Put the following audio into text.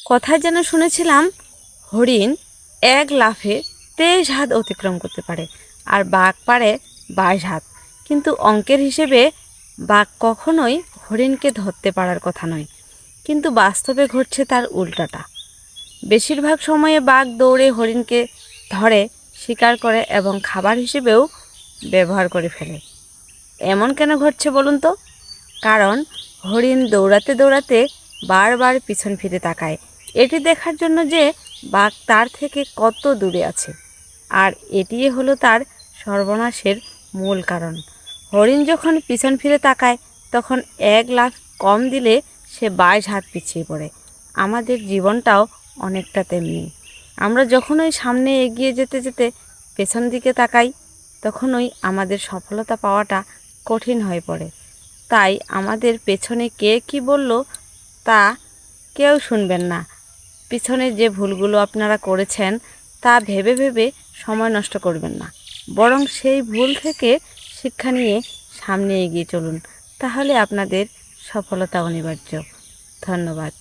কথায় যেন শুনেছিলাম হরিণ এক লাফে 23 হাত অতিক্রম করতে পারে আর বাঘ পারে 22 হাত। কিন্তু অঙ্কের হিসেবে বাঘ কখনোই হরিণকে ধরতে পারার কথা নয়, কিন্তু বাস্তবে ঘটছে তার উল্টাটা। বেশিরভাগ সময়ে বাঘ দৌড়ে হরিণকে ধরে, শিকার করে এবং খাবার হিসেবেও ব্যবহার করে ফেলে। এমন কেন ঘটছে বলুন তো? কারণ হরিণ দৌড়াতে দৌড়াতে বারবার পিছন ফিরে তাকায়, এটি দেখার জন্য যে বাঘ তার থেকে কত দূরে আছে। আর এটিই হলো তার সর্বনাশের মূল কারণ। হরিণ যখন পিছন ফিরে তাকায় তখন এক লাফ কম দিলে সে 22 হাত পিছিয়ে পড়ে। আমাদের জীবনটাও অনেকটা তেমনি। আমরা যখনই সামনে এগিয়ে যেতে যেতে পেছন দিকে তাকাই তখনই আমাদের সফলতা পাওয়াটা কঠিন হয়ে পড়ে। তাই আমাদের পেছনে কে কী বলল তা কেউ শুনবেন না। পিছনে যে ভুলগুলো আপনারা করেছেন তা ভেবে ভেবে সময় নষ্ট করবেন না, বরং সেই ভুল থেকে শিক্ষা নিয়ে সামনে এগিয়ে চলুন। তাহলে আপনাদের সফলতা অনিবার্য। ধন্যবাদ।